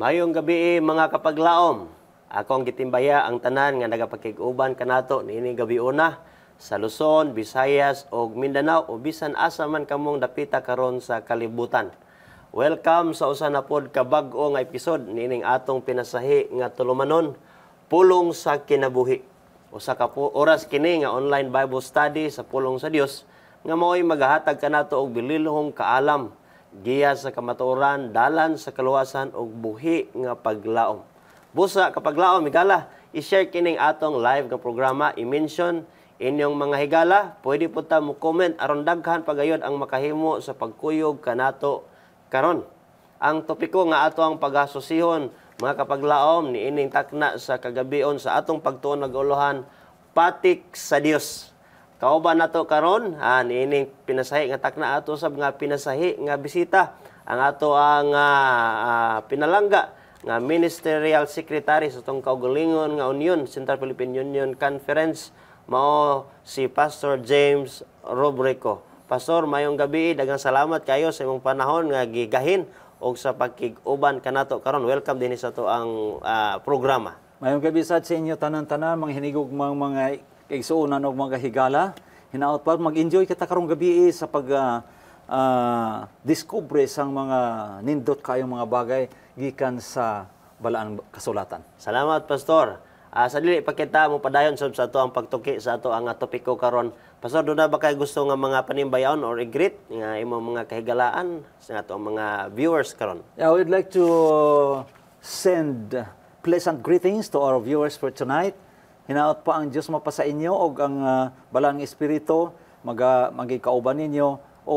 Mayong gabi mga kapaglaom. Akong gitimbaya ang tanan nga nagapakig-uban kanato niining gabi una sa Luzon, Visayas ug Mindanao o bisan asa man kamong dapita karon sa kalibutan. Welcome sa usa na pod ka bag-o nga episode niining atong pinasahi nga tulumanon, Pulong sa Kinabuhi. Usa ka oras kini nga online Bible study sa pulong sa Dios nga mao'y magahatag kanato og bililhong kaalam, giya sa kamatuoran, dalan sa kaluwasan ug buhi nga paglaom. Busa kapag laom higala, i-share kining atong live nga programa, i-mention inyong mga higala, pwede po ta mo comment aron daghan pagayod ang makahimo sa pagkuyog kanato karon. Ang topiko nga ato ang pag-asosihon mga kapaglaom ni ining takna sa kagabion sa atong pagtuon nag-uluhan, patik sa Dios. Kauban nato karon niining pinasahi nga takna ato sab nga pinasahi nga bisita ang ato ang pinalangga nga Ministerial Secretary sa itong kaugalingon nga Union, Central Philippine Union Conference, mao si Pastor James Robreco. Pastor, mayong gabi, daghang salamat kayo sa imong panahon nga gigahin og sa pagkig-uban kanato karon. Welcome din sa to ang programa. Mayong gabi sa inyo tanan-tanan, mga hinigugmang mga kaigsuonan og mga higala. Hinaot pa mag-enjoy kita karong gabi sa pag discover sang mga nindot kayong mga bagay gikan sa balaan kasulatan. Salamat, Pastor. Sa dili pa kita mo padayon sa ato ang pagtuki sa ato ang topiko karon. Pastor, doon na ba kayo gusto nga mga panimbayaon or i-greet nga imong mga kahigalaan sa ato ang mga viewers karon? Yeah, I would like to send pleasant greetings to our viewers for tonight. Hinaot pa ang Diyos mapasa inyo og ang balang espiritu magikauban ninyo o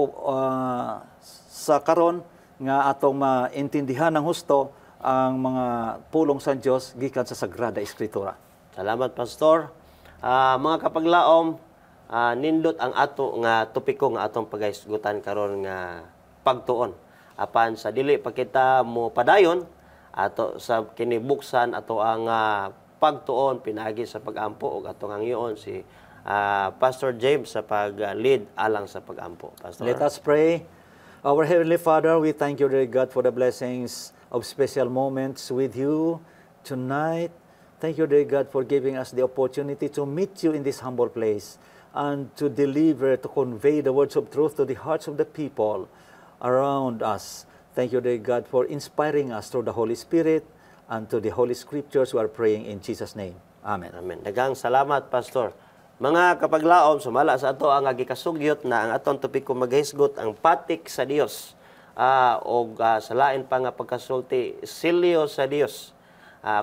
sa karon nga atong maintindihan ng husto ang mga pulong sa Dios gikan sa Sagrada Escritura. Salamat, Pastor. Mga kapaglaom, nindot ang ato nga topiko nga atong pagahisgutan karon nga pagtuon. Apan sa dili pa kita mo padayon ato sa kinibuksan ato ang pagtuon pinagi sa pagampo ug atong hangyoon si Pastor James sa pag-lead alang sa pagampo. Pastor. Let us pray. Our Heavenly Father, we thank you, dear God, for the blessings of special moments with you tonight. Thank you, dear God, for giving us the opportunity to meet you in this humble place and to deliver, to convey the words of truth to the hearts of the people around us. Thank you, dear God, for inspiring us through the Holy Spirit and to the Holy Scriptures. We are praying in Jesus' name. Amen. Amen. Daghang salamat, Pastor. Mga kapaglaom, sumala sa ato ang gikasugyot na ang atong topiko maghisgot ang patik sa Dios o sa lain pa nga pagkasulti silyo sa Dios.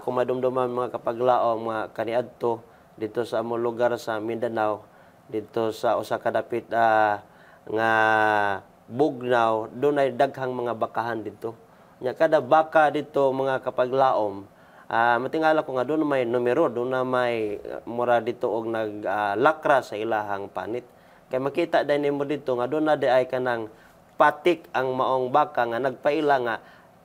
Kung madumduman mga kapaglaom mga kaniadto dito sa among lugar sa Mindanao, dito sa usa ka dapit nga bugnaw, dunay daghang mga bakahan dito. Nya kada baka dito mga kapaglaom, matingala ko nga doon may numero, doon na may mura dito og naglakra sa ilahang panit. Kaya makita din mo dito nga doon na di ay kanang patik ang maong baka nga nagpaila nga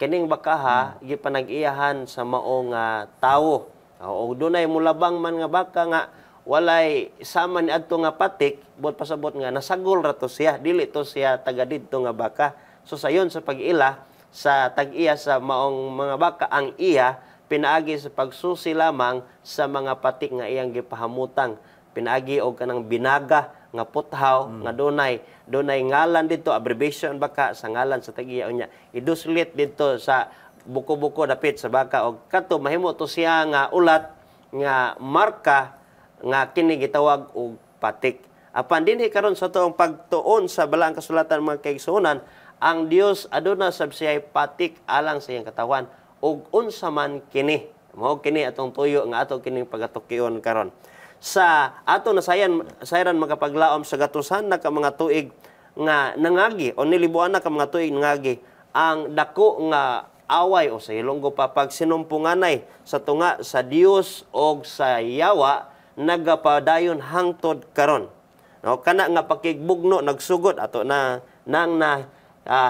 kining bakaha gipanag-iyahan sa maong tawo. O doon ay mulabang man nga baka nga walay sama ni adto nga patik, bot pasabot nga nasagol ra to siya, dili to siya taga didto nga baka. So sayon sa pag-ila sa tag-iya sa maong mga baka ang iya pinaagi sa pagsusi lamang sa mga patik nga iyang gipahamutang. Pinaagi og kanang binaga nga puthaw nga dunay ngalan dito, abbreviation baka sa ngalan sa tag-iya unya. Iduslit dito sa buko-buko dapit sa baka og kadto mahimo to siya nga ulat nga marka nga kini gitawag og patik. Apan dinhi karon sa tuong pagtuon sa balaang kasulatan mga kaigsuonan, ang Dios aduna sab siya patik alang sa iyang katawan ug unsa man kini. Mao kini atong tuyo nga ato kining pagatukion karon. Sa ato na sayran magapaglaom sa gatusan na ka mga tuig nga nangagi o nilibuan na ka mga tuig nangagi ang dako nga away o sa Ilonggo pa pagsinumpunganay sa tunga sa Dios og sa yawa nagapadayon hangtod karon. No, kana nga pakigbugno nagsugod ato na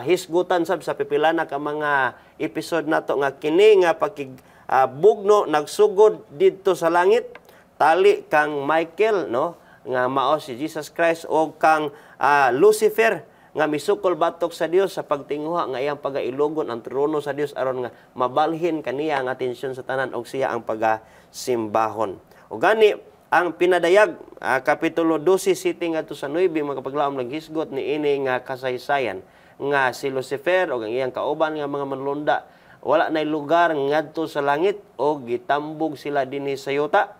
hisgutan sab sa pipila na ka mga episode nato nga kini nga pakigbugno nagsugod didto sa langit tali kang Michael no nga mao si Jesus Christ o kang Lucifer nga misukol batok sa Dios sa pagtinguha nga iyang pagailogon ang trono sa Dios aron nga mabalhin kaniya ang atensyon sa tanan og siya ang pagasimbahon. O gani ang pinadayag kapitulo 12 sitting ngadto sa 9 mga kapaglaom naghisgot ni ini nga kasaysayan nga si Lucifer o ang iyang kauban nga mga manlunda wala nay lugar ngadto sa langit o gitambog sila dinhi sa yuta.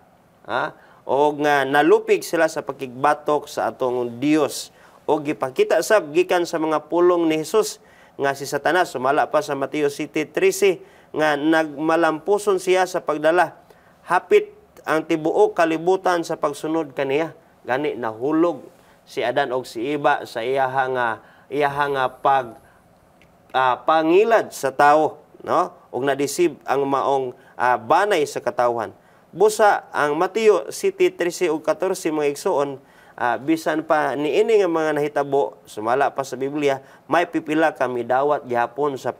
O nga nalupig sila sa pakigbatok sa atong Dios o gipakita sab gikan sa mga pulong ni Hesus nga si Satanas sumala pa sa Mateo 7:13 nga nagmalampuson siya sa pagdala hapit ang tibuok kalibutan sa pagsunod kaniya. Gani nahulog si Adan og si Eva sa iyaha nga pangilad sa tao, no? Og na-deceive ang maong banay sa katawhan. Busa ang Mateo 7:13 ug 14 mga igsoon, bisan pa niini nga mga nahitabo sumala pa sa Biblia, may pipila kami dawat gihapon sa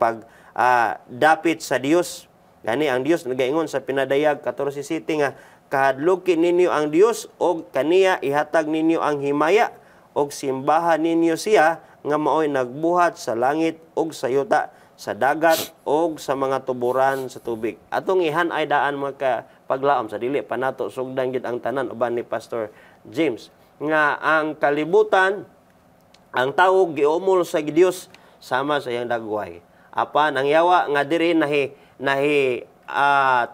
dapit sa Dios. Gani ang Dios nagaingon sa pinadayag 14:7 nga kahadlukin ninyo ang Dios og kaniya ihatag ninyo ang himaya og simbahan ninyo siya nga maoy nagbuhat sa langit og sa yuta, sa dagat og sa mga tuburan sa tubig. Atong ihan-ay daan mga paglaom sa dili pa nato sugdan gid ang tanan uban ni Pastor James nga ang kalibutan ang tawo giumol sa Dios sama sa iyang dagway. Apan ang yawa nga diri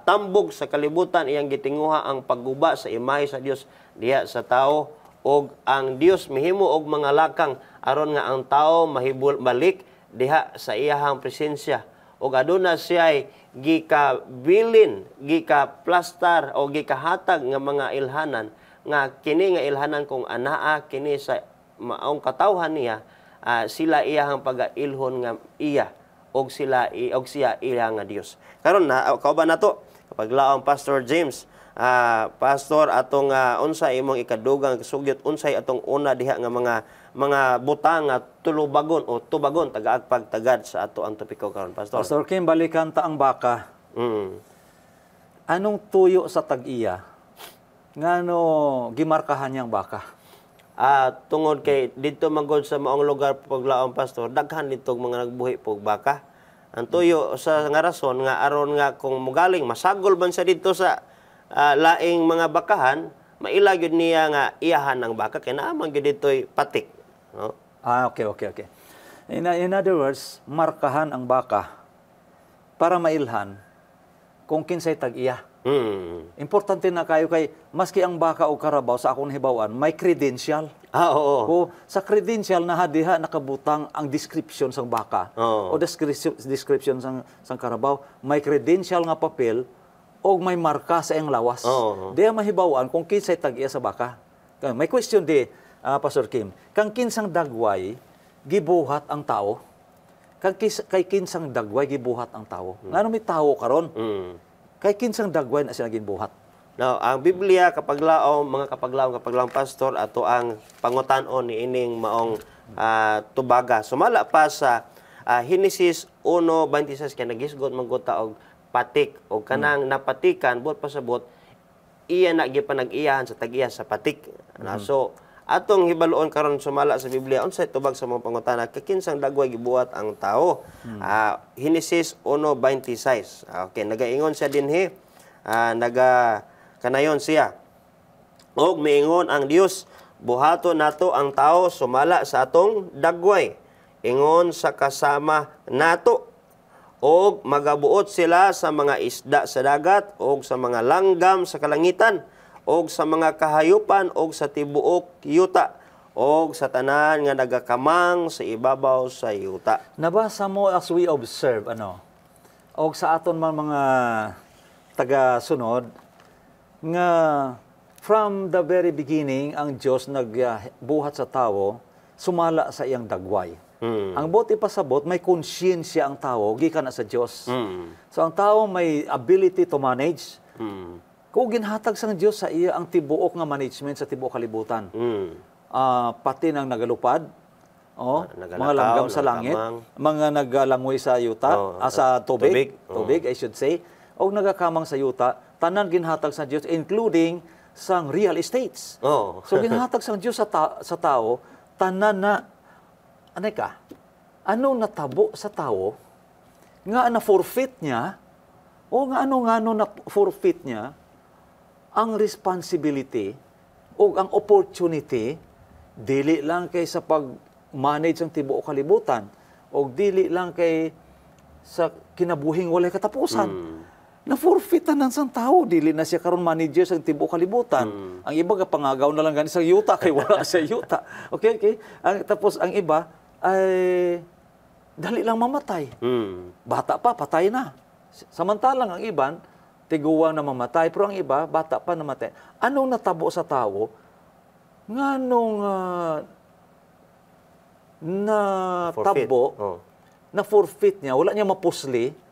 tambog sa kalibutan iyang gitinguha ang pagguba sa imahe sa Dios diha sa tao og ang Dios mihimo og mga lakang aron nga ang tao mahibul balik diha sa iyahang presensya og aduna siya gikabilin, gikaplastar o gikahatag nga mga ilhanan nga kini nga ilhanan kung anaa kini sa maong katawhan niya sila iyahang pagailhon nga iya og siya iya nga Dios. Karon na kauban nato kapag laom Pastor James, pastor atong unsay imong ikadugang sugyot unsay atong una diha nga mga butang nga tulubagon o tubagon tagaag pagtagad sa ato ang topiko karon Pastor. Pastor Kim, balikan ta ang baka. Anong tuyo sa tag-iya? Ngano gimarkahan niyang baka? Tungod kay dito manggod sa maong lugar paglaom Pastor, daghan nitong mga nagbuhi pog baka. Ang tuyo sa nga rason nga aron nga kung mugaling masagol man sa dito sa laing mga bakahan, maila gyud niya nga iyahan ng baka kay naamang gyud ditoy patik, no? Okay. In other words, markahan ang baka para mailhan kung kinsay tag-iya. Importante na kayo kay maski ang baka o karabaw sa akong hibawan may credential. Oo. O sa credential na diha nakabutang ang description sang baka o description sang karabaw, may credential nga papel o may marka sa iyang lawas. Diya mahibawan kung kinsay tag-iya sa baka. May question di Pastor Kim, kang kinsang dagway gibuhat ang tao? Kay kinsang dagway gibuhat ang tao? Ngano may tao karon? Kay kinsang dagway na sila ginbuhat. Now, ang Biblia mga kapaglaom Pastor ato ang pangutan-on ni ining maong tubaga. Sumala pa sa Genesis 1:26 kay nagisgot manguta og patik o kanang napatikan buot pasabot iya na gipanag-iyahan sa tag-iya sa patik. So atong hibaluon karon sumala sa Biblia unsay tubag sa mga pangutana kinsang dagway gibuhat ang tao. Genesis 1:26. Okay, nagaingon siya dinhi kanayon siya. Og miingon ang Dios, buhaton nato ang tao sumala sa atong dagway. Ingon sa kasama nato og magabuot sila sa mga isda sa dagat og sa mga langgam sa kalangitan og sa mga kahayupan og sa tibuok yuta og sa tanan nga nagakamang sa ibabaw sa yuta. Nabasa mo as we observe og sa aton mga taga-sunod nga from the very beginning ang Dios nagbuhat sa tao sumala sa iyang dagway. Ang buti pasabot may konsyensya ang tao gikan na sa Dios. So ang tao may ability to manage. Kung ginhatag sang Dios sa iya ang tibuok nga management sa tibuok kalibutan. Pati nang nagalupad, mga langgam sa langit, mga nagalangoy sa yuta, sa tubig, I should say, o nagakamang sa yuta, tanan ginhatag sa Dios including sang real estates. So ginhatag sang Dios sa tao tanan na anay ka, ano natabo sa tao, nga na forfeit niya, o nga ano na forfeit niya, ang responsibility o ang opportunity, dili lang kay sa pag-manage ang tibuok kalibutan, o dili lang kay sa kinabuhing walay katapusan. Na-forfeitan ng sang tao, dili na siya karon manager sa tibuok kalibutan. Ang iba pangagaw na lang gani sa yuta kay wala sa yuta. Okay. Tapos ang iba ay dali lang mamatay. Bata pa, patay na. Samantalang ang iban, tiguwang na mamatay, pero ang iba, bata pa namatay. Anong natabo sa tao? Nga nung natabo, na forfeit niya, wala niya mapusli,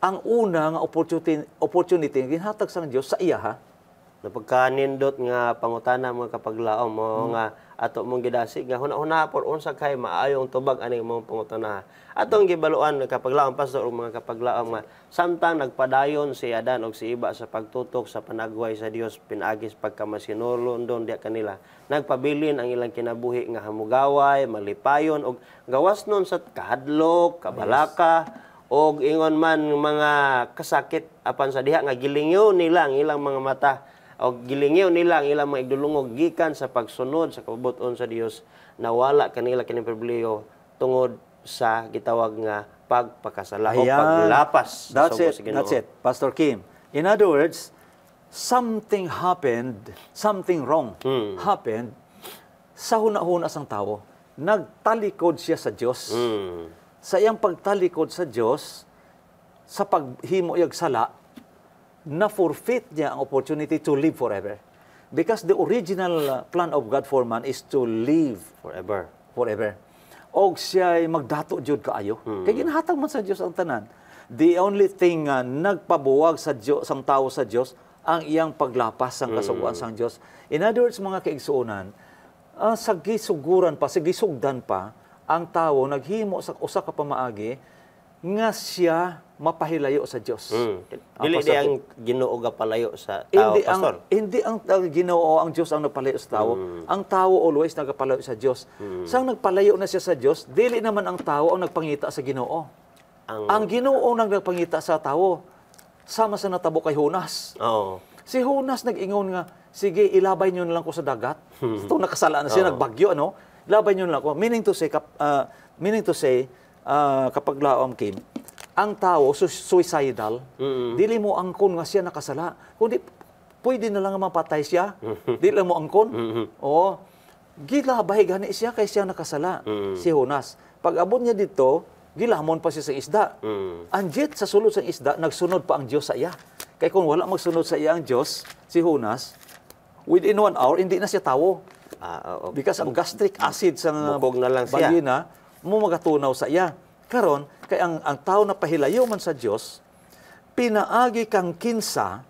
ang unang opportunity ginhatag sa Dios sa iya, ha? Napagkanindot nga pangutana mga kapaglaom mo nga ato mong gidasi nga hunahuna por unsa kay maayong tubag aning mong pangutana. Atong gibaluan nga kapaglaom pastor ug mga kapaglaom nga samtang nagpadayon si Adan ug si Iba sa pagtutok sa panagway sa Dios pinagis pagkamasinulon don diya kanila. Nagpabilin ang ilang kinabuhi nga hamugaway, malipayon ug gawas nun sa kahadlok, kabalaka og ingon man mga kasakit apan sa diha nga gilingyo nila ang ilang mga mata o gilingyo nila ang ilang mga igdulungog gikan sa pagsunod sa kabubuton sa Dios nawala kanila kining pribilehiyo tungod sa gitawag nga pagpakasala o paglapas. That's it, Pastor Kim. In other words, something happened, something wrong happened sa hunahuna sang tao. Nagtalikod siya sa Dios. Sa iyang pagtalikod sa Dios, sa paghimo iyang sala, na-forfeit niya ang opportunity to live forever. Because the original plan of God for man is to live forever. Og siya ay magdato jud kaayo. Kay ginhatag man sa Dios ang tanan. The only thing nagpabuwag sa Dios sang tao sa Dios ang iyang paglapas sang kasuguan sang Dios. In other words, mga kaigsuonan, sa gisuguran pa, sa gisugdan pa, ang tao naghimo sa usa ka pamaagi nga siya mapahilayo sa Dios. Dili di ang Ginoo gapalayo sa tao, pastor. Hindi ang Ginoo ang Dios ang nagpalayo sa tao. Ang tao always nagapalayo sa Dios. Sang nagpalayo na siya sa Dios, dili naman ang tao ang nagpangita sa Ginoo. Ang Ginoo ang nagpangita sa tao. Sama sa natabo kay Jonas. Si Jonas nag-ingon nga, sige, ilabay niyo na lang ko sa dagat. Ito nakasala na siya, nagbagyo, ano? Ilabay niyo na lang ko. Meaning to say, kapag laom Kim, ang tao suicidal, dili mo angkon nga siya nakasala. Kundi pwede na lang mapatay siya. Dili lang mo angkon. Oo. Gilabay gani siya kay siya nakasala. Si Jonas. Pag abot niya dito, gilamon pa siya sa isda. Anjit sa sulod sa isda, nagsunod pa ang Diyos sa iya. Kaya kung wala magsunod sa iya ang Diyos, si Jonas, within 1 hour, hindi na siya tawo. Because ang gastric acid sa bagina, mo magatunaw sa iya. Karon kay ang tao na pahilayo man sa Dios, pinaagi kang kinsa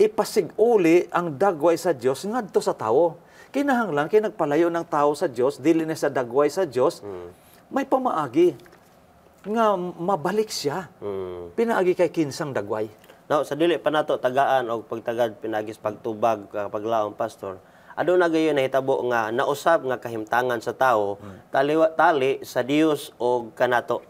ipasiguli ang dagway sa Dios ngadto sa tao. Kinahanglan kay nagpalayo ng tao sa Dios, dili na sa dagway sa Dios, may pamaagi nga mabalik siya. Pinaagi kay kinsang dagway. Now, sa dili pa nato tagaan og pagtagad pinagis pagtubag paglaom pastor. Aduna gayon nahitabo nga nausab nga kahimtangan sa tao tali sa Dios og kanato.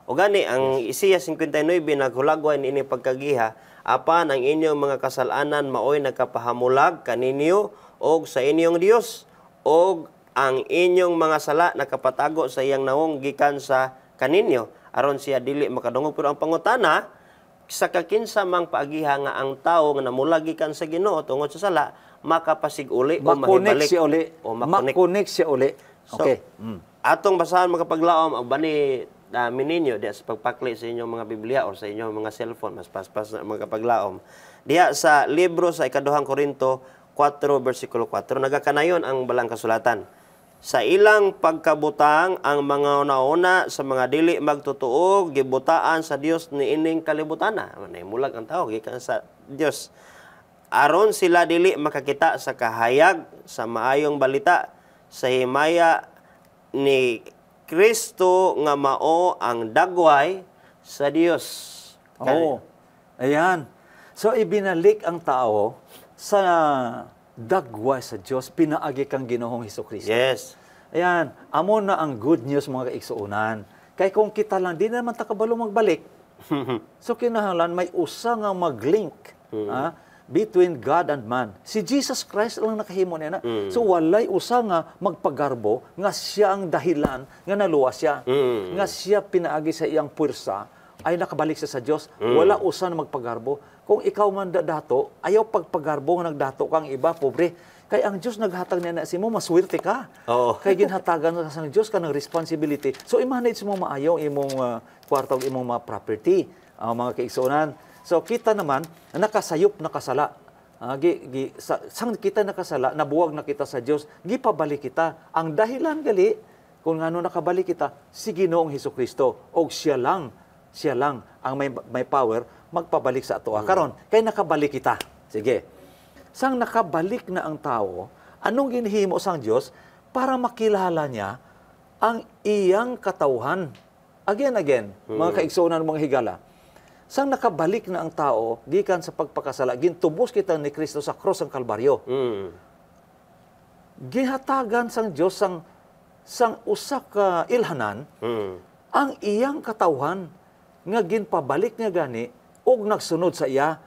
O gani ang Isaiah 59 naghulagwan ini pagkagiha apan ang inyong mga kasalanan maoy nakapahamulag kaninyo og sa inyong Dios og ang inyong mga sala nakapatago sa iyang naong gikan sa kaninyo aron siya dili makadungog. Pero ang pangutana sa kakinsa mang paagiha nga ang tao nga namulagi kan sa Ginoo tungod sa sala makapasig-uli o mahibalik o makonek siya uli. Okay. So, atong basahan makapaglaom ang bani mininyo diya sa pagpakli sa inyong mga Biblia o sa inyong mga cellphone mas paspas na mga kapaglaom. Diya sa libro sa ikaduhang Korinto 4 versikulo 4 nagakanayon ang balang kasulatan. Sa ilang pagkabutang ang mga una-una sa mga dili magtutuo gibutaan sa Dios niining kalibutana. Nahimulag ang tao gikan sa Dios. Aron sila dili makakita sa kahayag sa maayong balita sa himaya ni Kristo nga mao ang dagway sa Dios. Ayan. So ibinalik ang tao sa dagway sa Dios, pinaagi kang Ginoong Hesukristo. Yes. Ayan, amo na ang good news mga kaigsuunan. Kaya kung kita lang, di naman takabalo magbalik. So kinahanglan may usa nga mag-link between God and man. Si Jesus Christ lang nakahimo niya na. So walay usa nga magpagarbo nga siya ang dahilan nga naluwas siya. Nga siya pinaagi sa iyang puwersa ay nakabalik siya sa Dios. Wala usa na magpagarbo. Kung ikaw man dato, ayaw pagpagarbo nga nagdato kang iba, pobre. Kay ang Dios naghatag niya na si mo, maswerte ka. Oo. Kay ginhatagan ka sa Dios ka ng responsibility. So i-manage mo maayo imong kwarta imong mga property, mga kaigsuonan. So kita naman nakasayop nakasala. Sang kita nakasala, nabuwag na kita sa Dios, gipabalik kita. Ang dahilan gali kung ngano nakabalik kita si Ginoong Hesukristo og siya lang ang may power magpabalik sa ato. Karon kay nakabalik kita. Sige. Sang nakabalik na ang tao, anong ginhimo sang Dios para makilala niya ang iyang katawhan? Again, mga kaigsuonan, mga higala. Sang nakabalik na ang tao, gikan sa pagpakasala, gintubos kita ni Kristo sa cross ng Kalbaryo. Gihatagan sang Dios sang usa ka ilhanan ang iyang katawhan nga ginpabalik niya gani og nagsunod sa iya.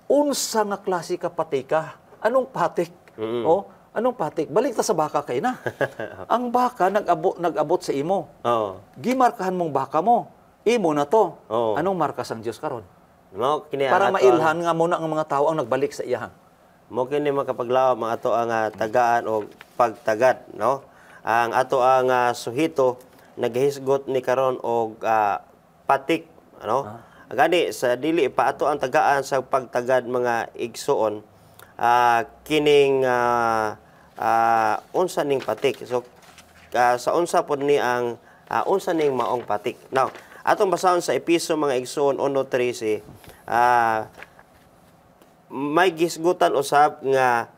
Unsa nga klase ka patika? Anong patik? Anong patik? Balik ta sa baka kay na. Ang baka nag-abot sa imo. Gimarkahan mong baka mo. Imo na to. Anong marka sang Dios karon? Para mailhan nga muna ang mga tao ang nagbalik sa iya. Mo kini makapaglaom ang ato ang tagaan o pagtagad, no? Ang ato ang suhito naghisgot ni karon og patik, ano? Gani sa dili pa ato ang tagaan sa pagtagad mga igsuon, kining unsa ning patik. So sa unsa pod ni ang unsa ning maong patik. Now, atong basahon sa Episo mga igsuon 1:13, may gisgutan usab nga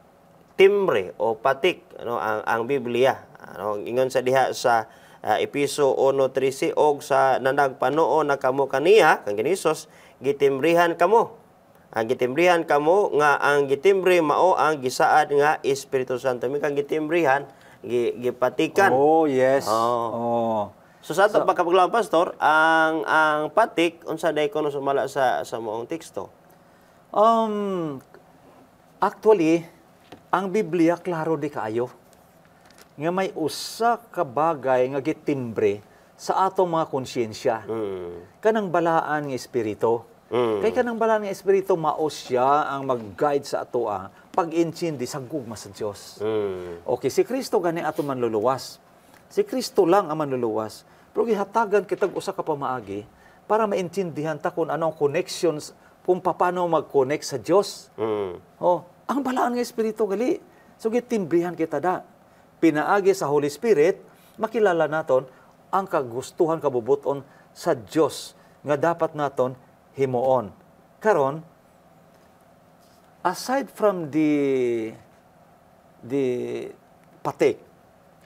timbre o patik, ano, ang Biblia. Ano, ingon sa diha sa Episo 1:13, og sa nanagpanuon na kamo kaniya kang Ginisos, gitimbrihan kamo. Ang gitimbrihan kamo nga ang gitimbre mao ang gisaad nga Espiritu Santo. Mi kang gitimbrihan, gipatikan. Oh, yes. So sa ato pagkapaglaom, pastor, ang patik unsa day kuno sumala sa moong teksto? Actually, ang Biblia klaro di kaayo nga may usa ka bagay nga gitimbre sa atong mga konsyensya. Kanang balaan nga espiritu. Kay kanang balaan nga espiritu mao siya ang mag-guide sa atoa pag-intindi sa gugma sa Dios. Okay, si Kristo gani ato manluluwas. Si Kristo lang ang manluluwas. Pero gihatagan kitag usa ka pamaagi para maintindihan ta kung anong connections, kung paano mag-connect sa Dios. Ang balaan nga espiritu gali. So gitimbrihan kita da. Pinaagi sa Holy Spirit, makilala naton ang kagustuhan kabubuton sa Dios nga dapat naton himuon. Karon, aside from the patik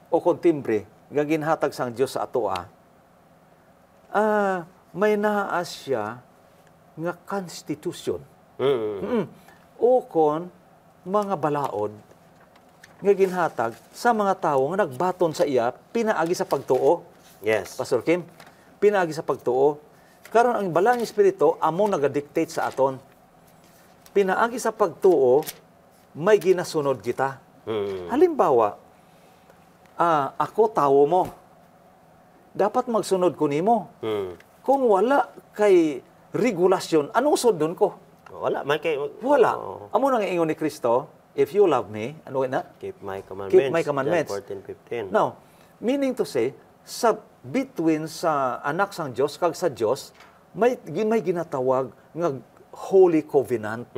o kontimbre nga ginhatag sang Dios sa atoa, may naas siya nga constitution. O kon mga balaod nga ginhatag sa mga tawo nga nagbaton sa iya pinaagi sa pagtuo. Yes. Pastor Kim, pinaagi sa pagtuo. Karon ang balang espiritu amo nagadictate sa aton. Pinaagi sa pagtuo, may ginasunod kita. Halimbawa, ako tawo mo. Dapat magsunod ko nimo. Kung wala kay regulasyon, anong sundon ko? Wala man kay Wala. Amo nang ingon ni Kristo, if you love me, ano na? Keep my commandments. Keep my commandments. John 14:15. Now, meaning to say, sa between sa anak sang Dios kag sa Dios, may ginatawag nga holy covenant.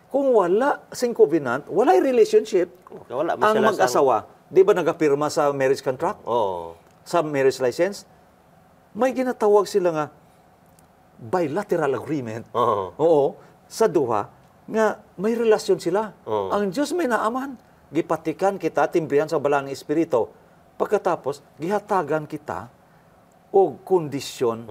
Kung wala sing covenant, walay relationship. Okay, wala Ang mag-asawa, di ba nagapirma sa marriage contract? Sa marriage license? May ginatawag sila nga bilateral agreement. Oo, sa duha, nga may relasyon sila. Ang Diyos may naaman. Gipatikan kita, timbrihan sa balang espiritu. Pagkatapos, gihatagan kita o kondisyon.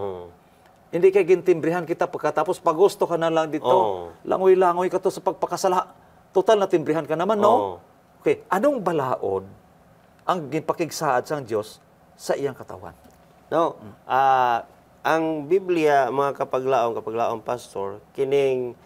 Hindi kay gintimbrihan kita pagkatapos pag gusto ka na lang dito. Langoy-langoy ka to sa pagpakasala. Total na timbrihan ka naman, no? Okay, anong balaod ang gipakigsaad sang Dios sa iyang katawan. No, ang Biblia, mga kapaglaom pastor, kining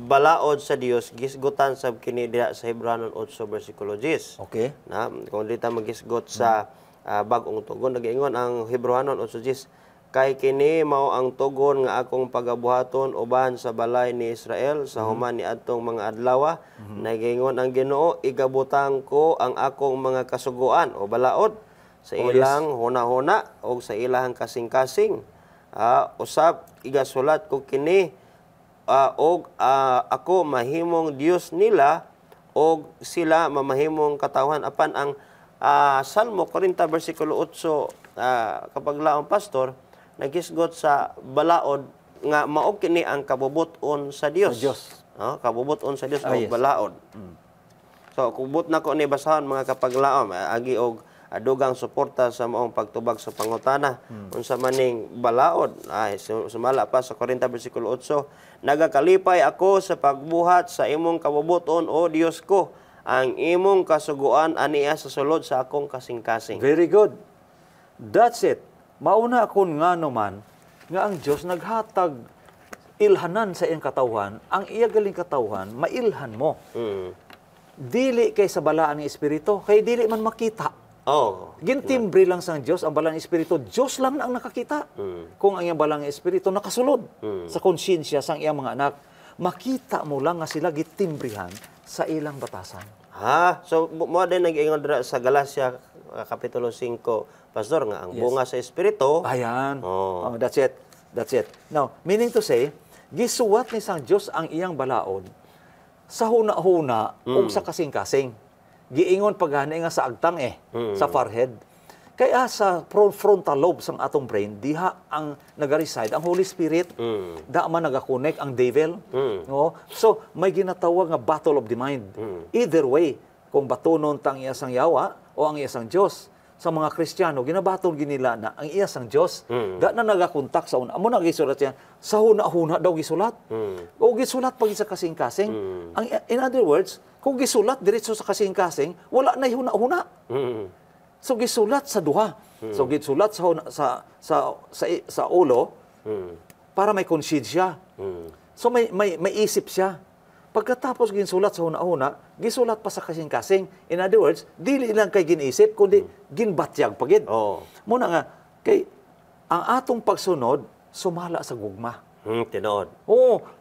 balaod sa Dios gisgutan sab kini diha sa Hebreanon 8 bersikulo 10. Okay? Na kung dito magisgot sa bag-ong tugon, nag-ingon ang Hebreanon 8:10, kay kini mao ang tugon nga akong pagabuhaton uban sa balay ni Israel sa human ni adtong mga adlaw. Nag-ingon ang Ginoo, igabutang ko ang akong mga kasuguan o balaod sa ilang huna-huna o sa ilang kasing-kasing. Usab igasulat ko kini og ako mahimong Dios nila og sila mamahimong katawhan. Apan ang Salmo 40 bersikulo 8 kapaglaong pastor nagisgot sa balaod nga mao kini ang kabubuton sa Dios. Kabubuton sa Dios og balaod. So kubot na ko ni basahon mga kapaglaom agi og dugang suporta sa maong pagtubag sa pangutana. Unsa maning balaod, sumala pa sa 40 bersikulo 8, nagakalipay ako sa pagbuhat sa imong kabubuton o Dios ko, ang imong kasuguan aniya sa sulod sa akong kasing-kasing. Very good. That's it. Mauna akon nga naman nga ang Dios naghatag ilhanan sa iyang katawhan, ang iya galing katawhan mailhan mo. Dili kay sa balaan ng espiritu, kay dili man makita. Gintimbre lang sang Dios ang balang espiritu. Dios lang ang nakakita. Kung ang iyang balang espiritu nakasulod sa konsyensya sang iyang mga anak, makita mo lang nga sila gitimbrihan sa ilang batasan. So mo din nag-ingon dira sa Galacia kapitulo 5 pastor nga ang bunga sa espiritu. Ayan. That's it. That's it. Now, meaning to say, gisuwat ni sang Dios ang iyang balaod sa huna-huna o sa kasing-kasing. Giingon pagani nga sa agtang sa forehead. Kaya sa frontal lobe sang atong brain, diha ang nag-reside ang Holy Spirit. Da man nagakonek ang devil. No? So, may ginatawag nga battle of the mind. Either way, kung batunon tang iya sang yawa o ang iya sang Dios, sa mga Kristiyano, ginabatol ginila na ang iya sang Dios. Da na nagakontak sa una. Amo na gisulat siya, sa huna-huna daw gisulat. O gisulat pag sa kasing-kasing. In other words, kung gisulat diretso sa kasing-kasing, wala na huna-huna. So gisulat sa duha. So gisulat sa ulo para may konsyensya. So may isip siya. Pagkatapos ginsulat sa huna-huna, gisulat pa sa kasing-kasing. In other words, dili lang kay ginisip kundi ginbatyag pagid. Muna nga kay ang atong pagsunod sumala sa gugma. Tinood.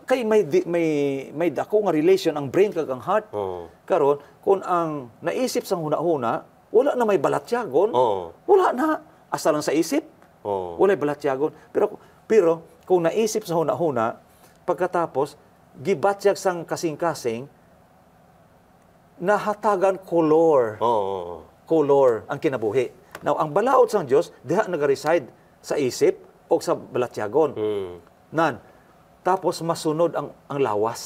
Kay may dako nga relation ang brain kag ang heart. Karon kung ang naisip sa huna-huna, wala na may balatyagon. Wala na asa lang sa isip. Wala balatyagon. Pero kung naisip sa huna-huna, pagkatapos gibatyag sang kasing-kasing, nahatagan color. Color ang kinabuhi. Now, ang balaod sang Dios diha nag-reside sa isip o sa balatyagon. Tapos masunod ang lawas.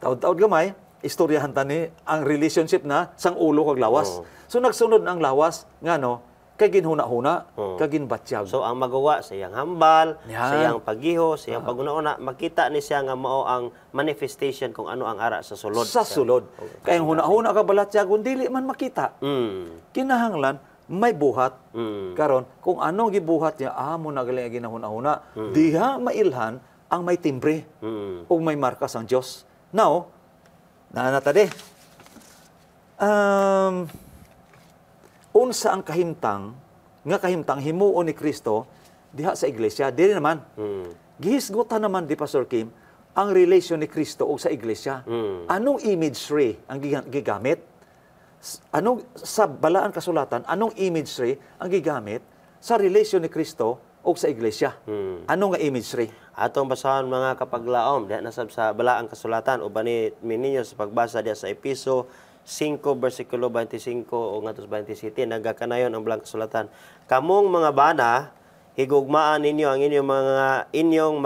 Taod-taod gamay, istoryahan tani ang relationship na sang ulo kag lawas. So nagsunod ang lawas ngano kay ginhuna-huna, kag ginbatyag. So ang magawa sa iyang hambal, sa iyang paggiho, sa iyang paguna-una, makita ni siya nga mao ang manifestation kung ano ang ara sa sulod. Sa sulod. Kay ang huna-huna ka balatyagon dili man makita. Kinahanglan may buhat. Karon kung ano gibuhat niya, mo na galing ginahuna-huna, diha mailhan ang may timbre ug may markas ang Dios. Now, naanatade. Unsa ang kahimtang himuon ni Kristo diha sa iglesia? Dili naman. Gihisgutan naman di Pastor Kim ang relation ni Kristo o sa iglesia. Anong imagery ang gigamit? Anong sa balaan kasulatan, anong imagery ang gigamit sa relation ni Kristo o sa iglesia? Ano nga imagery? Atong basahan mga kapaglaom diha nasab sa balaan kasulatan uban ni ninyo sa pagbasa diha sa Episo 5 bersikulo 25 o ngadto 27 nagakanayon ang balang kasulatan. Kamong mga bana, higugmaan ninyo ang inyong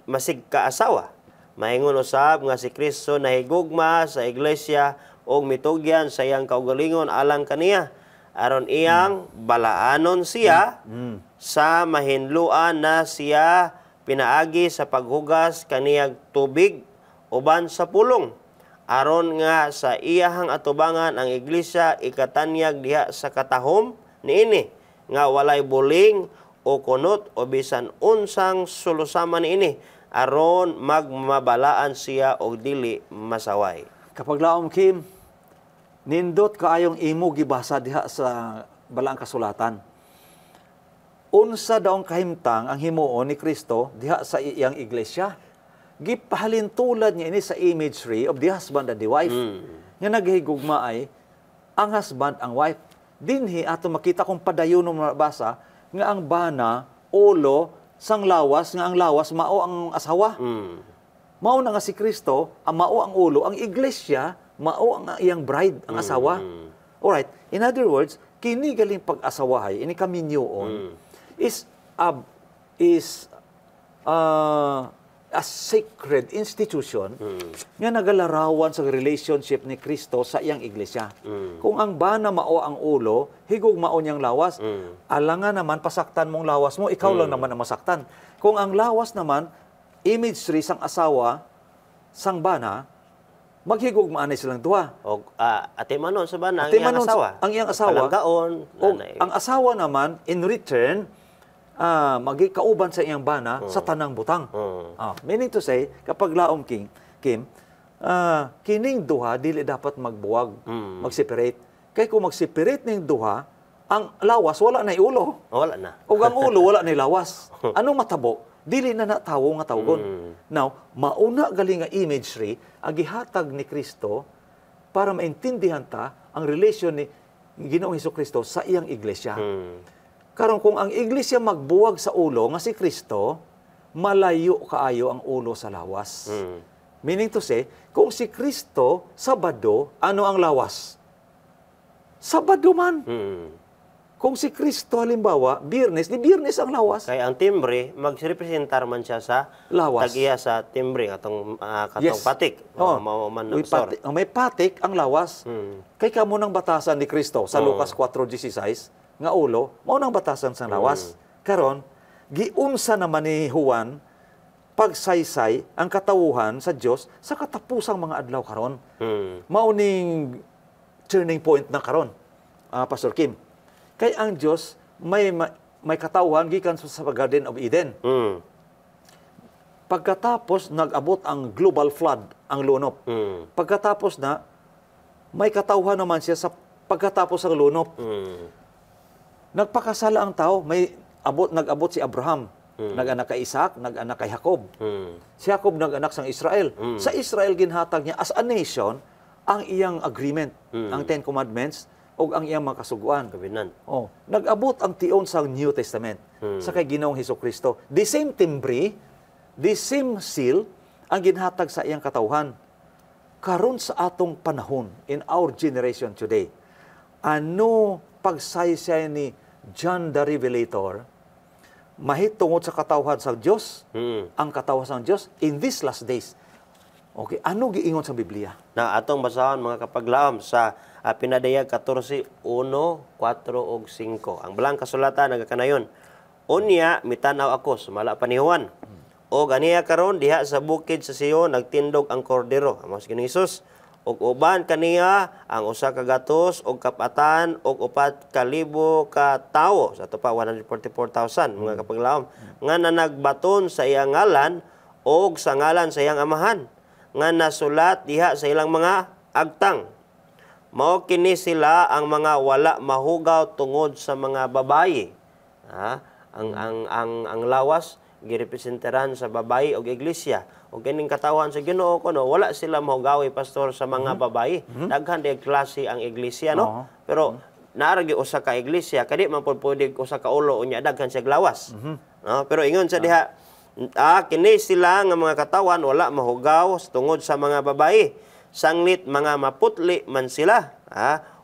masigkaasawa. Maingon usab nga si Kristo nahigugma sa iglesia og mitugyan sa iyang kaugalingon alang kaniya aron iyang balaanon siya sa mahinluan na siya pinaagi sa paghugas kaniyag tubig uban sa pulong aron nga sa iyahang atubangan ang iglesia ikatanyag diha sa katahom niini nga walay buling o kunot o bisan unsang sulusama niini aron magmabalaan siya og dili masaway. Kapag laom Kim, nindot kaayong imo gibasa diha sa balaang kasulatan. Unsa daong kahimtang ang himuon ni Kristo diha sa iyang iglesia? Gipahalin tulad niya ini sa imagery of the husband and the wife. Nga naghigugma ay ang husband, ang wife. Dinhi ato makita kung padayon ng mabasa nga ang bana, ulo, sang lawas, nga ang lawas mao ang asawa. Mao na nga si Kristo, ang mao ang ulo, ang iglesia, mao ang iyang bride, ang asawa. Alright, in other words, kini galing pag-asawahay, ini kaminyoon, is a sacred institution nga nagalarawan sa relationship ni Kristo sa iyang iglesia. Kung ang bana mao ang ulo, higog mao niyang lawas, alangan naman pasaktan mong lawas mo, ikaw lang naman ang masaktan. Kung ang lawas naman, imagery sang asawa, sang bana, maghigog maanay silang duha. Og ate manon sa bana ang Ate iyang manon asawa. ang iyang asawa. Palanggaon, O nanay. ang asawa naman, in return, magikauban sa iyang bana sa tanang butang. Meaning to say, kapag laom Kim, kining duha, dili dapat magbuwag, mag-separate. Kaya kung mag-separate ning duha, ang lawas, wala na ulo. Wala na. O ang ulo, wala na lawas. Anong matabo? Dili na natawo nga tawgon. Now, mauna galing nga imagery, ang gihatag ni Kristo para maintindihan ta ang relasyon ni Ginoong Hesukristo sa iyang iglesia. Karon kung ang iglesia magbuwag sa ulo nga si Kristo, malayo kaayo ang ulo sa lawas. Meaning to say, kung si Kristo Sabado, ano ang lawas? Sabado man. Kung si Kristo halimbawa, Biyernes, di Biyernes ang lawas. Kaya ang timbre, magrepresentar man siya sa Lawas. tag-iya sa timbre, katong patik. May patik ang lawas. Kay kamo nang batasan ni Kristo sa Lucas 4:16 nga ulo, mao nang batasan sa lawas. Karon, giunsa naman ni Juan pagsaysay ang katawuhan sa Dios sa katapusang mga adlaw karon. Mao ning turning point na karon, Pastor Kim. Kay ang Dios may katawuhan gikan sa Garden of Eden. Pagkatapos nag-abot ang global flood, ang lunop. Pagkatapos na may katawuhan naman siya sa pagkatapos ng lunop. Nagpakasala ang tao, nag-abot si Abraham, nag-anak kay Isaac, nag-anak kay Jacob. Si Jacob nag-anak sang Israel. Sa Israel ginhatag niya as a nation ang iyang agreement, ang Ten Commandments o ang iyang mga kasuguan. Nag-abot ang tion sa New Testament sa kay Ginoong Hesukristo. The same timbre, the same seal ang ginhatag sa iyang katawhan. Karon sa atong panahon, in our generation today, ano pagsaysay ni John the Revelator mahitungod sa katawhan sa Dios, ang katawhan sa Dios in these last days. Okay, ano giingon sa Biblia? Na atong basahon mga kapaglaom sa Pinadayag 14:1, 4 ug 5. Ang balang kasulatan nagakanayon. Unya mitanaw ako sumala panihuan. O ganiya karon diha sa bukid sa Sion nagtindog ang kordero. Amo si Hesus. Og uban kaniya ang usa ka gatos og kapatan og 4,000 ka tawo sa pa 144,000 mga kapaglaom nga nanagbaton sa iyang ngalan og sa ngalan sa iyang amahan nga nasulat diha sa ilang mga agtang. Mao kini sila ang mga wala mahugaw tungod sa mga babayi. Ang lawas girepresentaran sa babayi og iglesia. O kining katawhan sa Ginoo kuno wala sila mahugawi pastor sa mga babayi. Daghan di klase ang iglesia no. Pero naaragi usa ka iglesia kadi man pud pwede usa ka ulo unya daghan siya lawas. No? Pero ingon sa diha kini sila nga mga katawhan wala mahugaw tungod sa mga babayi. Sanglit mga maputli man sila.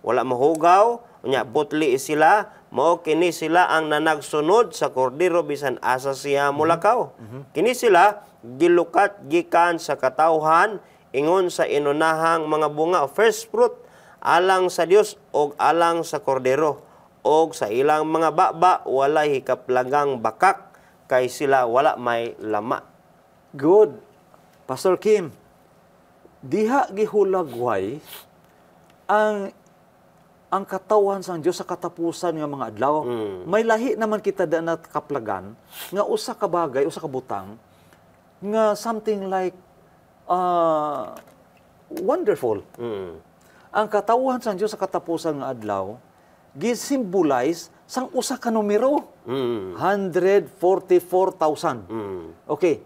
Wala mahugaw unya putli sila. Mao kini sila ang nanagsunod sa kordero bisan asa siya mulakaw. Kini sila gilukat gikan sa katawhan ingon sa inunahang mga bunga o first fruit alang sa Dios og alang sa kordero og sa ilang mga baba walay hikaplagang bakak kay sila wala may lama. Good. Pastor Kim, diha gihulagway ang katawan sang Dios sa katapusan nga mga adlaw. May lahi naman kita na kaplagan nga usa ka bagay, usa ka butang nga something like wonderful. Ang katawan sang Dios sa katapusan nga adlaw gi-symbolize sang usa ka numero. 144,000. Okay.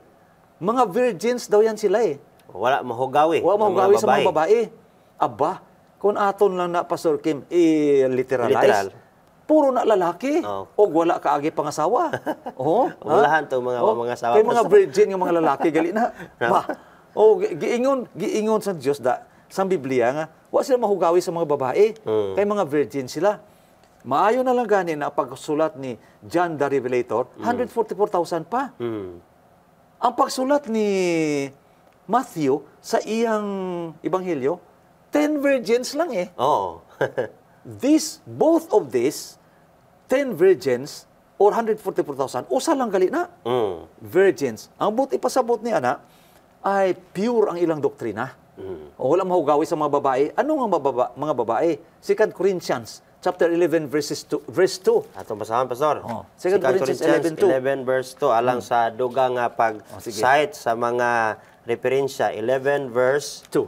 Mga virgins daw yan sila eh. Wala mahugawi. Wala mahugawi sa mga babae. Aba, kung aton lang na, Pastor Kim, i-literalize, Literal. puro na lalaki. Oh. O wala kaagi pangasawa. Oh, Walahan to mga asawa. Kay mga virgin nga mga lalaki gali na. Ba. O giingon sa Dios sa Biblia nga wa sila mahugawi sa mga babae. Kay mga virgin sila. Maayo na lang gani na pagsulat ni John the Revelator, 144,000 pa. Ang pagsulat ni Matthew sa iyang ebanghelyo, 10 virgins lang eh. Oo. Both of these, 10 virgins or 144,000, usa lang gali na. Virgins. Ang ipasabot ni ana ay pure ang ilang doktrina. O wala mahugawi sa mga babae. Ano nga mga babae? 2 Corinthians chapter 11 verse 2. Atong basahan, Pastor. 2 Corinthians 11:2. 11 verse 2 alang sa duga nga pag-cite sa mga referensya. 11 verse 2.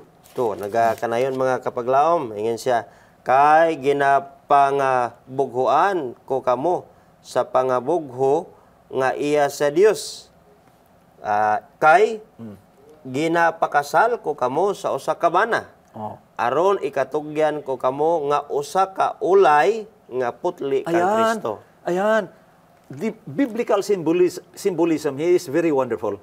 Nagakanayon mga kapaglaom. Ingin siya, kay ginapangabughuan ko kamo sa pangabugho nga iya sa Dios. Kay ginapakasal ko kamo sa usa ka bana. Aron ikatugyan ko kamo nga usa ka ulay nga putli kang Kristo. Ayan. The biblical symbolism here is very wonderful.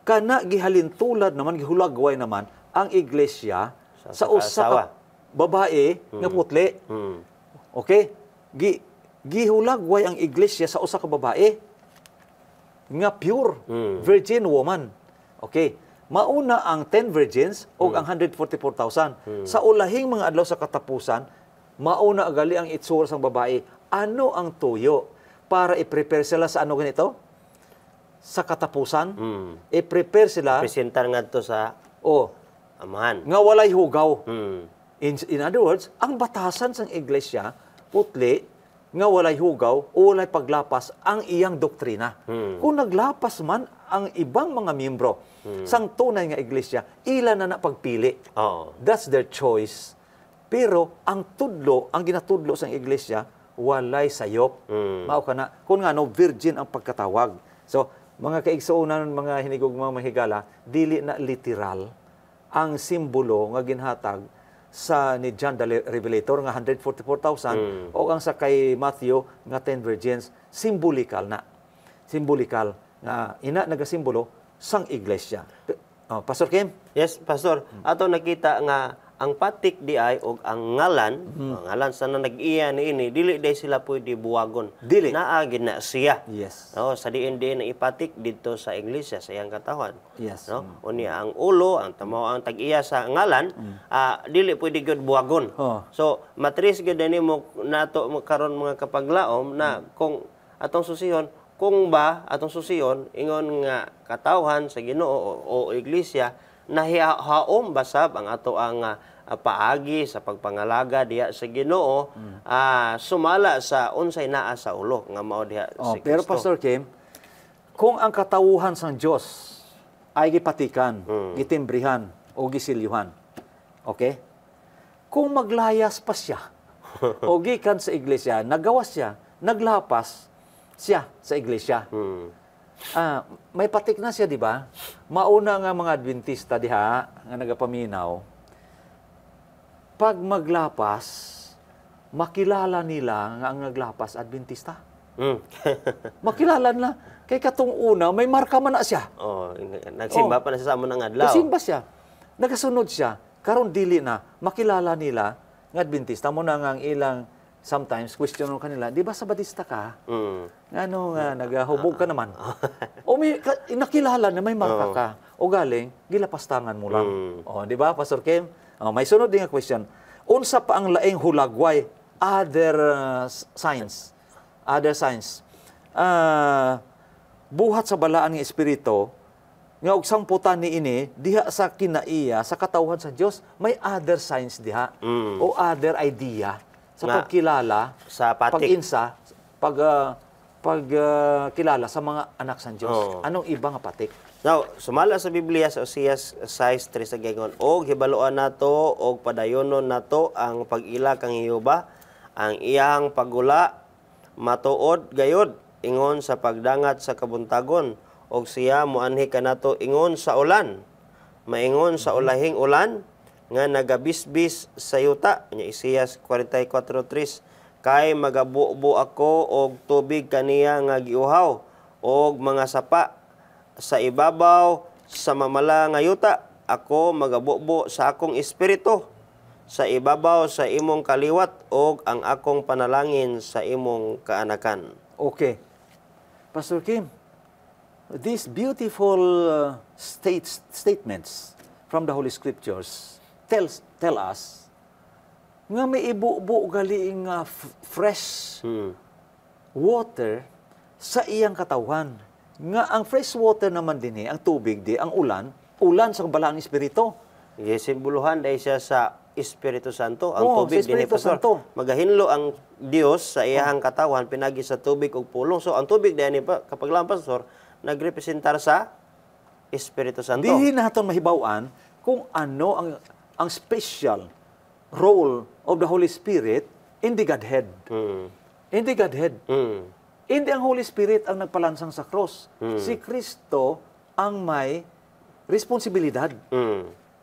Kana gihalintulad naman, gihulagway naman ang iglesia sa usa ka babae nga putli. Okay? Gihulagway ang iglesia sa usa ka babae nga pure virgin woman. Okay? Mauna ang 10 virgins o ang 144,000. Sa ulahing mga adlaw sa katapusan, mauna agali ang itsura sang babae. Ano ang tuyo para i-prepare sila sa ano ganito? Sa katapusan, i-prepare sila. Presentar nga to sa amahan. Nga walay hugaw. In other words, ang batasan sang iglesia, putli, nga walay hugaw o walay paglapas ang iyang doktrina. Kung naglapas man ang ibang mga miyembro sang tunay nga iglesia, ila na pagpili. That's their choice. Pero ang tudlo, ang ginatudlo sang iglesia, walay sayop. Mao kana kun nga virgin ang pagkatawag. So, mga kaigsuonan, mga hinigugmang mahigala, dili na literal ang simbolo nga ginhatag sa ni John the Revelator nga 144,000 o ang sa kay Matthew nga 10 virgins, symbolikal na. Symbolikal nga ina nagasimbolo sang iglesia. Pastor Kim? Yes, Pastor. Ato nakita nga ang patik di ay og ang ngalan, ang ngalan sa nag-iya niini, dili day sila pwede buwagon. Dili. Naagi na siya. Yes. No, sa diin na ipatik dito sa iglesia sa iyang katawan. Yes. No? Unya ang ulo, ang tamaw ang tag-iya sa ngalan, dili pwede gyud buwagon. So, matris gyud nimo nato karon mga kapaglaom na kung atong susihon kung ba atong susiyon ingon nga katawhan sa Ginoo o iglesia nahihaom basab ang ato ang paagi sa pagpangalaga diha sa Ginoo sumala sa unsay naa sa ulo nga mao diha si Kristo. Pero Pastor Kim, kung ang katawuhan sang Dios ay gipatikan, gitimbrihan o gisilyuhan. Okay? Kung maglayas pa siya o gikan sa iglesia, nagawas siya, naglapas siya sa iglesia. May patik na siya, di ba? Mauna nga mga Adventista diha nga nagapaminaw, pag maglapas, makilala nila nga ang naglapas Adventista. Makilala na. Kay katong una, may marka man na siya. Nagsimba pa na siya sa amon ang adlaw. Nagsimba siya. Nagasunod siya. Karon dili na, makilala nila nga Adventista. Mo na nga ang ilang sometimes question kanila, di ba Sabadista ka? Ano nga, naghahubog ka naman. O may nakilala na may marka ka. O galing, gilapastangan mo lang. Di ba, Pastor Kim? May sunod din nga question. Unsa pa ang laing hulagway? Other signs. Other signs. Buhat sa balaan ng Espiritu, nga og samputan ni ini diha sa kinaiya sa katawhan sa Dios, may other signs diha o other idea sa Nga, pagkilala sa patik. pag-insa pagkilala sa mga anak sa Dios. Oo. Anong iba nga patik? Now, sumala sa Biblia sa Oseas 6:3 sa gingon, og hibaluan nato og padayonon nato ang pag-ila kang Jehova, ang iyang pagula matuod gayod ingon sa pagdangat sa kabuntagon, og siya muanhi kanato ingon sa ulan, maingon sa ulahing ulan nga nagabisbis sa yuta. Nya Oseas 44:3, kay magabubo ako og tubig kaniya nga giuhaw og mga sapa sa ibabaw sa mamala nga yuta. Ako magabubo sa akong espiritu sa ibabaw sa imong kaliwat og ang akong panalangin sa imong kaanakan. Okay. Pastor Kim, these beautiful statements from the Holy Scriptures tell us nga may ibubo galing fresh water sa iyang katawan. Nga ang fresh water naman din ang tubig ang ulan sa balaang espiritu. Gisimbuluhan dahil siya sa Espiritu Santo. Ang Oo, tubig sa Espiritu Pastor. Santo. Magahinlo ang Dios sa iyang katawan pinagi sa tubig ug pulong. So ang tubig dahil kapag lang Pastor, nagrepresentar sa Espiritu Santo. Dihin naton mahibaw-an kung ano ang special role of the Holy Spirit in the Godhead. In the Godhead. Hindi ang Holy Spirit ang nagpalansang sa cross. Si Kristo ang may responsibilidad.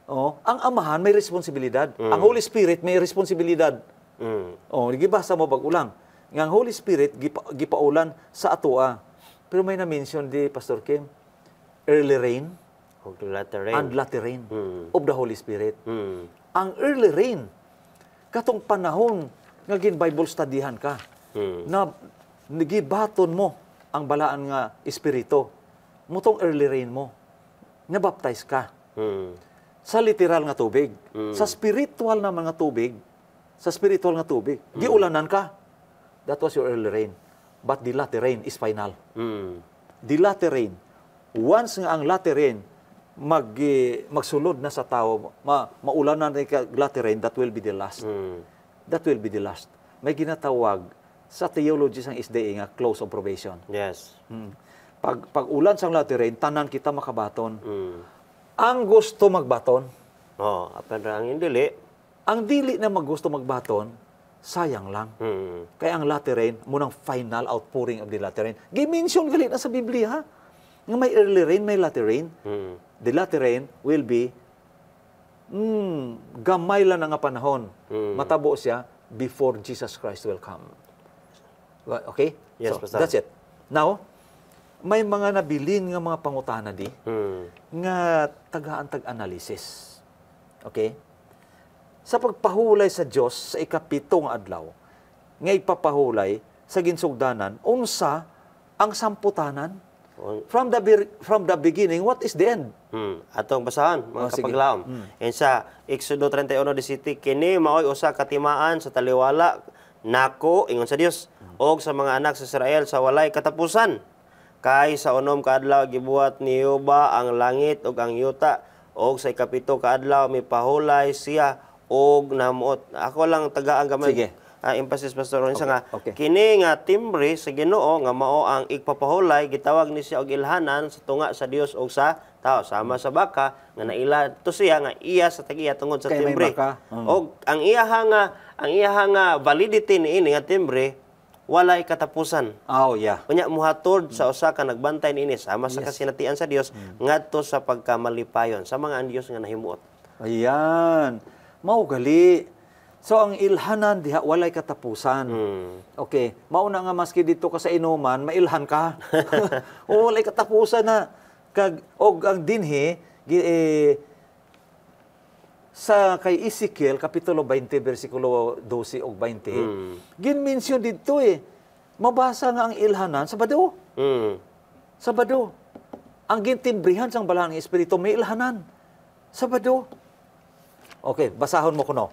Oh, ang Amahan may responsibilidad. Ang Holy Spirit may responsibilidad. Oh, gibasa mo bag-ulang. Nga ang Holy Spirit gipaulan sa atoa. Pero may na-mention di Pastor Kim, early rain Og latter rain. and latter rain of the Holy Spirit. Ang early rain, katong panahon nga gin-Bible studyhan ka, na nagibaton mo ang balaan nga espiritu, mutong early rain mo, nabaptize ka. Sa literal nga tubig. Sa spiritual na mga tubig, giulanan ka. That was your early rain. But the latter rain is final. The latter rain, once nga ang latter rain magsulod na sa tao, maulanan na ka latter rain, that will be the last. That will be the last. May ginatawag sa theology sang isday nga close of probation. Yes. Pag ulan sang latter rain, tanan kita makabaton. Ang gusto magbaton, Oh, apan ra ang indili. ang dili na maggusto magbaton, sayang lang. Kaya ang latter rain, munang final outpouring of the latter rain. Gimension gali na sa Biblia, ha? Nga may early rain, may latter rain. The latter rain will be gamay lang nga panahon. Matabo siya before Jesus Christ will come. Okay? Yes, so, Pastor. that's it. Now, may mga nabilin nga mga pangutana di nga tagaan-tag-analysis. Okay? Sa pagpahulay sa Dios sa ikapitong adlaw, nga ipapahulay sa ginsugdanan, unsa ang samputanan? From the beginning, what is the end? Atong basahan, mga sige. kapaglaom. And sa Exodo 31:17, kini maoy usa ka timaan sa taliwala nako ingon sa Dios og sa mga anak sa Israel sa walay katapusan. Kay sa unom ka adlaw gibuhat ni Jehova ang langit ug ang yuta, og sa ikapito ka adlaw mipahulay siya og namuot. Ako lang tagaan gamay. Sige. Emphasis Pastor Ron nga okay. kini nga timbre sa Ginoo nga mao ang igpapahulay, gitawag ni siya og ilhanan sa tunga sa Dios og sa tao, sama sa baka nga naila to siya nga iya sa tagiya tungod sa Kay may timbre. baka. Og ang iyaha nga validity niini nga timbre walay katapusan. Oh, yeah. Unya muhatod sa usa ka nagbantay niini sama sa kasinatian sa Dios ngadto sa pagkamalipayon sa mga ang Dios nga nahimuot. Ayan. Mao gali. So, ang ilhanan diha, walay katapusan. Okay. Mauna nga maski dito ka sa inuman, mailhan ka. O, walay katapusan na. Og ang dinhi, sa kay Ezekiel, Kapitulo 20, versikulo 12 o 20, ginmention dito mabasa nga ang ilhanan sa bado. Sa bado. Ang gintimbrihan sang balang espiritu, may ilhanan. Sa bado. Okay, basahon mo kuno.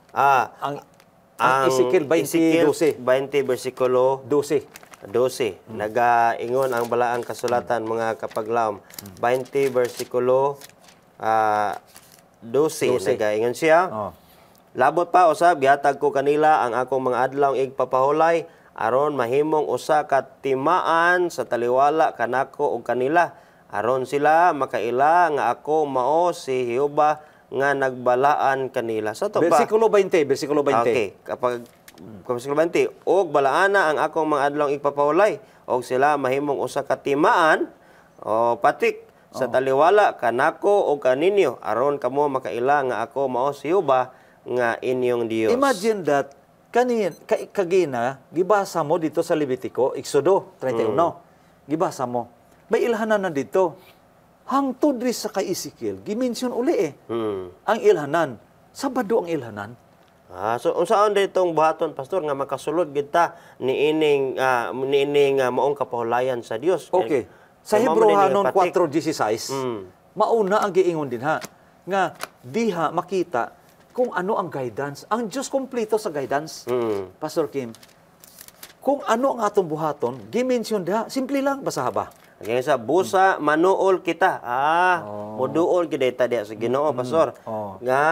Ang Ezekiel 20, 12. 20 versikulo 12. 12. Nagaingon ang balaang kasulatan mga kapaglaom. 20 versikulo 12. Nagaingon siya. Oh. Labot pa usab gihatag ko kanila ang akong mga adlaw igpapahulay aron mahimong usa ka timaan sa taliwala kanako ug kanila aron sila makaila nga ako mao si Jehova nga nagbalaan kanila. Sa to ba? Versikulo 20, versikulo 20. Okay, kapag versikulo 20, og balaana ang akong mga adlaw igpapahulay og sila mahimong usa ka timaan o patik sa taliwala kanako o kaninyo aron kamo makaila nga ako mao si Jehova nga inyong Dios. Imagine that kagina gibasa mo dito sa Levitico, Exodo 31. Gibasa mo. May ilhanan na dito. Hangtod ri sa kay Ezekiel, gimension uli ang ilhanan. Sabado ang ilhanan. So unsaon ditong buhaton pastor nga makasulod kita niining maong kapahulayan sa Dios? Okay. Sa Hebrehanon 4:16, mauna ang giingon din nga diha makita kung ano ang guidance. Ang Diyos kompleto sa guidance. Pastor Kim, kung ano ang atong buhaton, gimension diha, simple lang, basaha ba? Kaya sa busa manuol kita. Moduol kita diya sa Ginoo pastor. Nga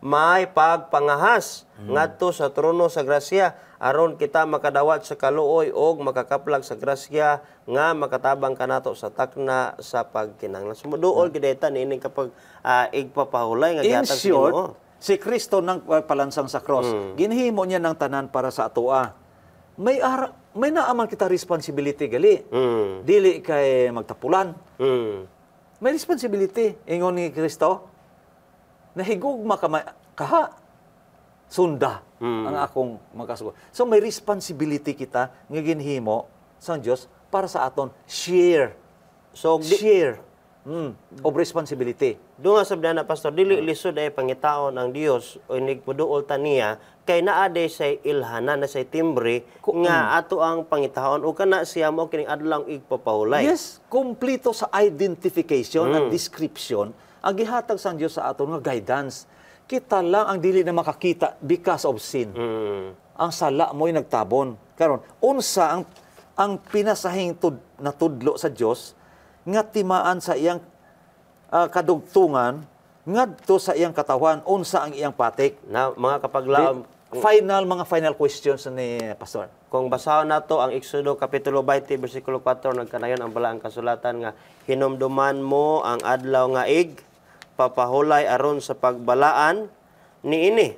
may pagpangahas ngadto sa trono sa grasya aron kita makadawat sa kaluoy og makakaplag sa grasya nga makatabang kanato sa takna sa pagkinahanglan. So moduol kita niini kapag igpapahulay nga In gihatag sa short, Ginoo. si Kristo nang palansang sa cross, ginhimo niya ng tanan para sa atoa. May naaman kita responsibility gali. Dili kay magtapulan. May responsibility. Ingon ni Kristo, nahigugma ka kaha, sunda ang akong magkasugo. So may responsibility kita nga ginhimo sa Dios para sa aton share. So Share of responsibility. Dunga sabda na pastor dili lisod ay pangitaon ang Dios o nigpuduol ta niya kay naa day say ilhanan na say timbre nga ato ang pangitaon o kana siya mo kining adlaw igpapahulay. Yes, kumplito sa identification at description ang gihatag sa Dios sa aton nga guidance. Kita lang ang dili na makakita because of sin. Ang sala mo'y nagtabon. Karon, unsa ang pinasahing na tudlo sa Dios nga timaan sa iyang kadugtungan ngadto sa iyang katawan unsa ang iyang patik. Na mga kapaglaom Mga final questions ni Pastor. kung basahon nato ang Exodo kapitulo 20 bersikulo 4 nagkanayon ang balaang kasulatan nga hinumduman mo ang adlaw nga papahulay aron sa pagbalaan niini.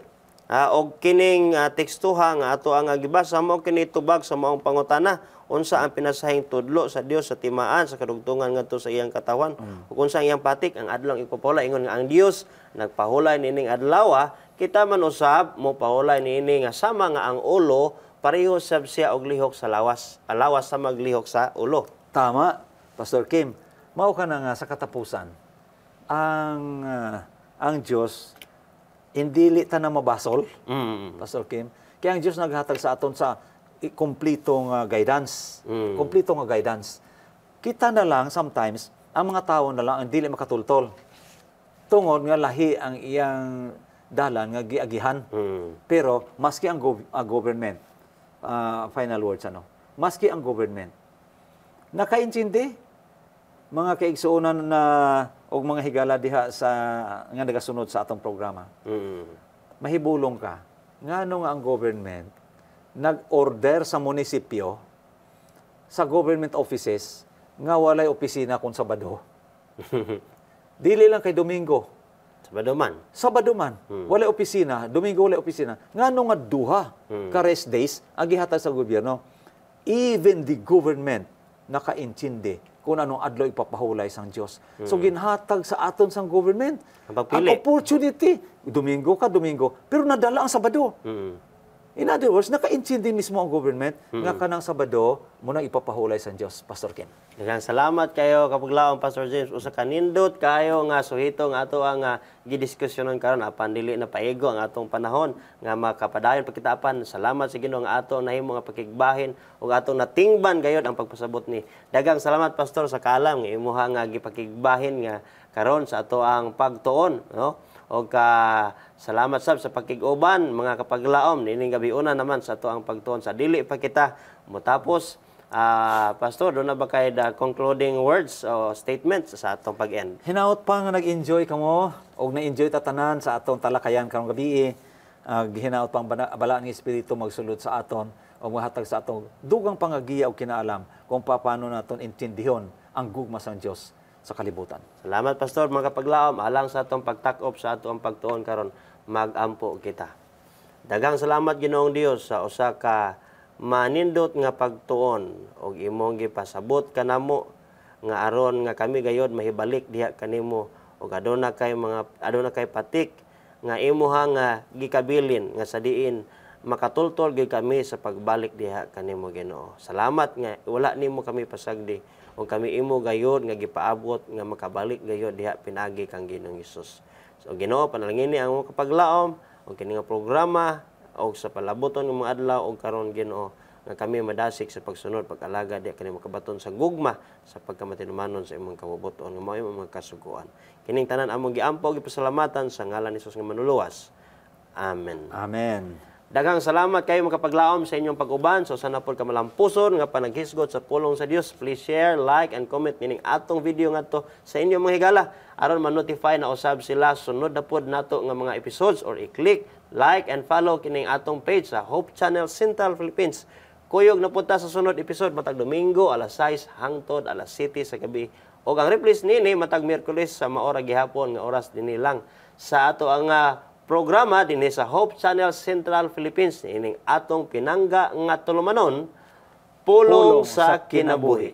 Og kining tekstuha nga ato ang gibasa mo kini tubag sa maong pangutana unsa ang pinasahing tudlo sa Dios sa timaan sa kadugtungan ngadto sa iyang katawan ug unsa ang iyang patik ang adlaw ipapahulay ingon nga ang Dios nagpahulay niining adlaw kita man usab mo pahulay niini nga sama nga ang ulo pareho sab siya og lihok sa lawas alawas sa maglihok sa ulo. Tama, Pastor Kim. Mao ka na nga sa katapusan. Ang Dios hindi ta na mabasol, Pastor Kim. Kaya ang Dios naghatag sa aton sa kumplitong guidance. Kumplitong guidance. Kita na lang sometimes ang mga tao na lang ang dili makatultol. Tungod nga lahi ang iyang dalan nga giagihan. Pero maski ang government final words maski ang government nakaintindi mga kaigsuonan na og mga higala diha sa nga nagasunod sa atong programa. Mahibulong ka ngano nga ang government nag-order sa munisipyo sa government offices nga walay opisina kun Sabado. Dili lang kay Domingo. Sabado man. Walay opisina, Domingo walay opisina. Ngano nga duha ka rest days ang gihatag sa gobyerno. Even the government nakaintindi kung anong adlaw ipapahulay sang Dios. So ginhatag sa aton sang government ang opportunity. Domingo, pero nadala ang Sabado. In other words, nakaintindi mismo ang government nga kanang Sabado mo nang ipapahulay sang Dios, Pastor Ken. Daghang salamat kayo kapaglaom Pastor James usa ka nindot kayo nga suhito nga ato ang gidiskusyonon karon apan dili na paigo ang atong panahon nga makapadayon pagkitaapan. Salamat sa Ginoo nga ato nahimo nga pakigbahin ug atong natingban gayud ang pagpasabot ni. Daghang salamat Pastor sa kaalam nga imuha nga gipakigbahin nga karon sa ato ang pagtuon, no? O salamat sab sa pakig-uban mga kapaglaom nining gabi una naman sa ato ang pagtuon sa dili pa kita motapos Pastor, doon na ba kayo the concluding words o statements sa atong pag-end? Hinaot pa nga nag-enjoy kamo o na-enjoy tatanan sa atong talakayan karong gabi. Hinaot pang bala ng Espiritu magsulod sa aton o mahatag sa atong dugang pangagiya o kinaalam kung paano naton intindihon ang gugma sang Dios sa kalibutan. Salamat, Pastor. Mga kapaglaom, alang sa atong pagtakop sa atong pagtuon karon, magampo kita. Daghang salamat Ginoong Dios sa usa ka manindot nga pagtuon og imong gipasabot kanamo nga aron nga kami gayod mahibalik diha kanimo og aduna kay patik nga imuha nga gikabilin nga sa diin makatultol gyud kami sa pagbalik diha kanimo Ginoo. Salamat nga wala nimo kami pasagdi ug kami imo gayod nga gipaabot nga makabalik gayod diha pinagi kang Ginoong Hesus. So Ginoo, panalangin ni ang mga kapaglaom ug kini nga programa o sa palaboton ng mga adlaw o karon Ginoo nga kami madasik sa pagsunod pag-alaga di kani makabaton sa gugma sa pagkamatinumanon sa imong kabubuton nga mao imong mga kasuguan. Kining tanan among giampo gipasalamatan sa ngalan ni Jesus nga manuluwas. Amen. Amen. Daghang salamat kayo mga kapaglaom sa inyong pag-uban. So sana po ka malampuson nga panaghisgot sa pulong sa Dios. Please share, like, and comment nining atong video ngadto sa inyong mga higala aron ma-notify na usab sila sunod na pod nato nga mga episodes or i-click, like, and follow kining atong page sa Hope Channel Central Philippines. Kuyog na punta sa sunod episode matag Domingo alas 6 hangtod alas 7 sa gabi. O ang reprise nini matag Miyerkules sa maora gihapon nga oras dinhi lang sa ato ang programa dinhi sa Hope Channel Central Philippines ining atong pinangga nga tulumanon pulong sa kinabuhi.